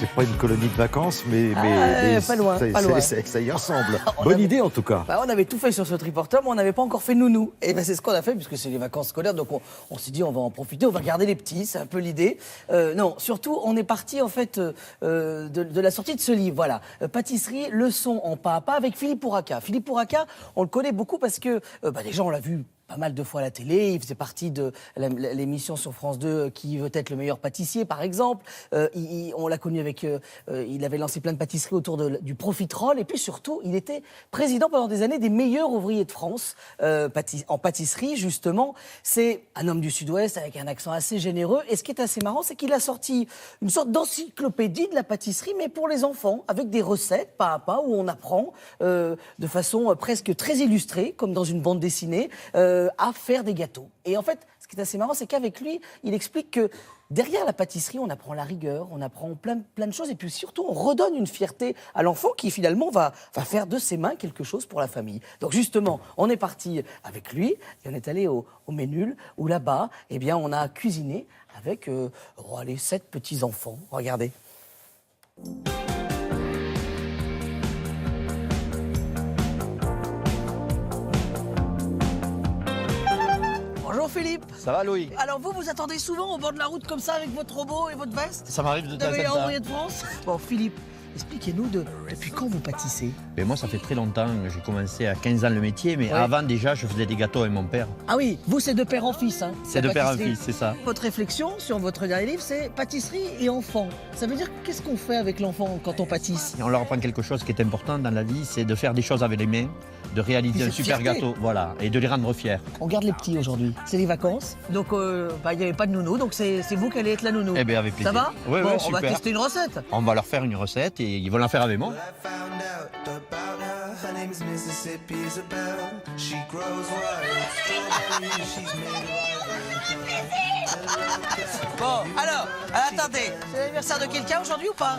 C'est pas une colonie de vacances, mais pas loin, ça, pas loin. ça y ressemble. On Bonne avait- idée en tout cas. Bah, on avait tout fait sur ce triporteur, mais on n'avait pas encore fait nounou. Et ben c'est ce qu'on a fait, puisque c'est les vacances scolaires, donc on s'est dit on va en profiter, on va garder les petits, c'est un peu l'idée. Non, surtout on est parti en fait de la sortie de ce livre, voilà. Pâtisserie, leçon en pas à pas avec Philippe Pouraka. Philippe Pouraka, on le connaît beaucoup parce que déjà on l'a vu pas mal de fois à la télé, il faisait partie de l'émission sur France 2 Qui veut être le meilleur pâtissier par exemple. On l'a connu avec, il avait lancé plein de pâtisseries autour du profiterole et puis surtout il était président pendant des années des meilleurs ouvriers de France en pâtisserie justement. C'est un homme du Sud-Ouest avec un accent assez généreux et ce qui est assez marrant c'est qu'il a sorti une sorte d'encyclopédie de la pâtisserie mais pour les enfants avec des recettes pas à pas où on apprend de façon presque très illustrée comme dans une bande dessinée à faire des gâteaux. Et en fait, ce qui est assez marrant, c'est qu'avec lui, il explique que derrière la pâtisserie, on apprend la rigueur, on apprend plein de choses, et puis surtout, on redonne une fierté à l'enfant qui finalement va faire de ses mains quelque chose pour la famille. Donc justement, on est parti avec lui, et on est allé au Ménul, où là-bas, eh bien, on a cuisiné avec 7 petits-enfants. Regardez. Bonjour Philippe. Ça va Loïc? Alors vous attendez souvent au bord de la route comme ça avec votre robot et votre veste? Ça m'arrive de temps Vous avez en temps. envoyé de France? Bon Philippe, expliquez-nous depuis quand vous pâtissez? Mais moi ça fait très longtemps, j'ai commencé à 15 ans le métier, mais Ouais. avant déjà je faisais des gâteaux avec mon père. Ah oui, vous c'est de père en fils hein? C'est la de père en pâtisserie. fils, c'est ça. Votre réflexion sur votre dernier livre c'est pâtisserie et enfant. Ça veut dire qu'est-ce qu'on fait avec l'enfant quand on pâtisse? Et on leur apprend quelque chose qui est important dans la vie, c'est de faire des choses avec les mains, de réaliser Puis un cette super fierté. gâteau, voilà, et de les rendre fiers. On garde les petits aujourd'hui, c'est les vacances. Donc il n'y avait pas de nounou, donc c'est vous qui allez être la nounou. Eh bien avec plaisir. Ça va? Oui, Bon, oui, on va super. tester une recette. On va leur faire une recette et ils vont la faire avec moi. Found out about her. Her name's Mississippi Isabel. She grows wild strawberries. She's made of Bon, alors, attendez, c'est l'anniversaire de quelqu'un aujourd'hui ou pas?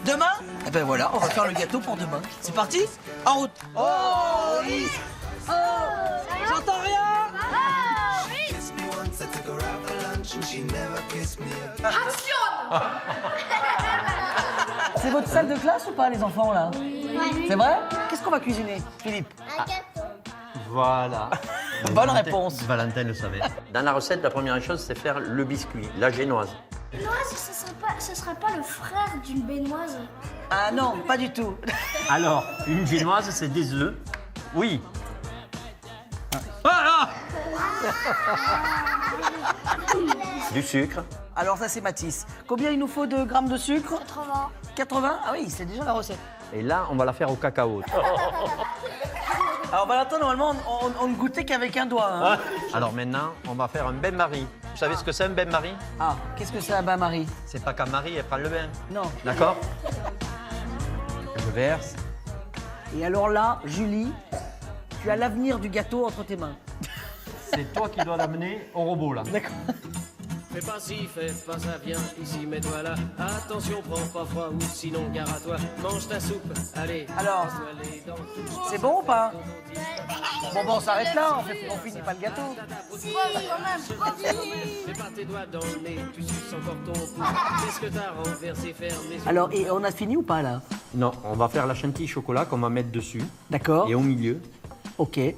Demain? Eh ben voilà, on va faire le gâteau pour demain. C'est parti? En route. Oh, oui. Oh, j'entends rien. kissed me once. I took her out for lunch and she never kissed me again. C'est votre salle de classe ou pas, les enfants, là? C'est vrai? Qu'est-ce qu'on va cuisiner, Philippe? Voilà. Bonne réponse. Valentin le savait. Dans la recette, la première chose, c'est faire le biscuit, la génoise. Noise, ce serait pas le frère d'une baignoise? Ah non, pas du tout. Alors, une génoise, c'est des œufs. Oui. Ah, du sucre. Alors ça, c'est Mathis. Combien il nous faut de grammes de sucre? 80. 80? Ah oui, c'est déjà la recette. Et là, on va la faire au cacao. Alors Valentin, normalement, on ne goûtait qu'avec un doigt. Hein. Alors maintenant, on va faire un bain-marie. Vous savez ce que c'est un bain-marie? Ah, qu'est-ce que c'est un bain-marie? C'est pas quand Marie, elle prend le bain. Non. D'accord? Je verse. Et alors là, Julie, tu as l'avenir du gâteau entre tes mains. C'est toi qui dois l'amener au robot, là. D'accord. Fais pas ci, fais pas ça, viens ici, mets-toi là. Attention, prends pas froid ou sinon gare à toi. Mange ta soupe, allez. Alors, passe-toi les dents. c'est bon ou pas? Bon, on s'arrête là, on finit pas le gâteau. Si, quand même. Mets pas tes doigts dans le nez, tu suces encore ton pouce. Qu'est-ce que t'as renversé, ferme les yeux. Alors, et on a fini ou pas là? Non, on va faire la chantilly chocolat qu'on va mettre dessus. D'accord. Et au milieu, Ok. de Et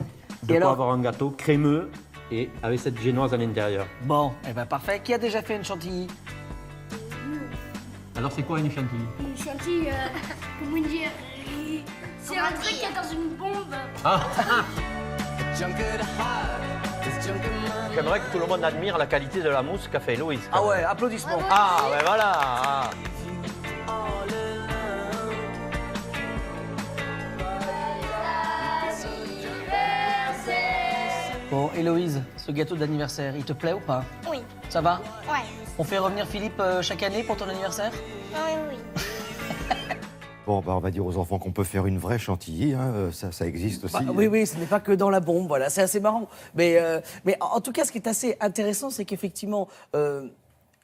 quoi alors? avoir un gâteau crémeux et avec cette génoise à l'intérieur. Bon, eh ben parfait. Qui a déjà fait une chantilly? Alors c'est quoi une chantilly? Une chantilly, comment dire? C'est un truc qui est dans une bombe. Junk at heart. There's junk in my J'aimerais que tout le monde admire la qualité de la mousse qu'a fait Héloïse. Ah ouais, applaudissements. Ah, ouais, voilà. Ah. Bon, Héloïse, ce gâteau d'anniversaire, il te plaît ou pas? Oui. Ça va? Ouais. On fait revenir Philippe chaque année pour ton anniversaire? Oui, oui. Bon, bah, on va dire aux enfants qu'on peut faire une vraie chantilly, hein, ça existe aussi. Bah, oui, ce n'est pas que dans la bombe, voilà, c'est assez marrant. Mais en tout cas, ce qui est assez intéressant, c'est qu'effectivement,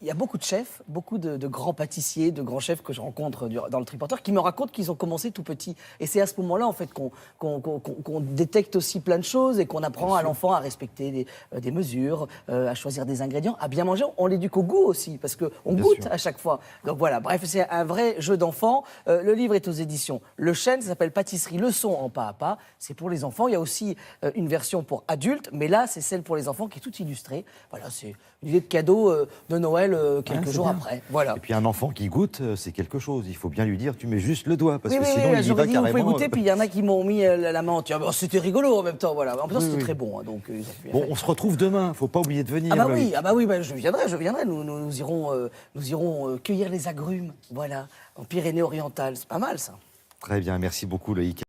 il y a beaucoup de chefs, beaucoup de grands pâtissiers, de grands chefs que je rencontre dans le triporteur qui me racontent qu'ils ont commencé tout petits. Et c'est à ce moment-là, en fait, qu'on détecte aussi plein de choses et qu'on apprend à l'enfant à respecter des mesures, à choisir des ingrédients, à bien manger. On l'éduque au goût aussi, parce qu'on goûte sûr. à chaque fois. Donc voilà, bref, c'est un vrai jeu d'enfant. Le livre est aux éditions Le Chêne, ça s'appelle Pâtisserie Leçon en pas à pas. C'est pour les enfants. Il y a aussi une version pour adultes, mais là, c'est celle pour les enfants qui est toute illustrée. Voilà, c'est une idée de cadeau de Noël quelques jours après. Voilà. Et puis un enfant qui goûte, c'est quelque chose. Il faut bien lui dire, tu mets juste le doigt, parce Oui, que oui, sinon oui, il y j'aurais va dit, carrément. vous pouvez goûter, puis il y en a qui m'ont mis la main entière. Bon, c'était rigolo en même temps, voilà. En même temps, c'était très bon, hein, donc ils ont bien Bon, fait. on se retrouve demain, faut pas oublier de venir. Ah bah Loïc. oui, je viendrai. Nous irons cueillir les agrumes, voilà, en Pyrénées-Orientales. C'est pas mal ça. Très bien, merci beaucoup Loïc.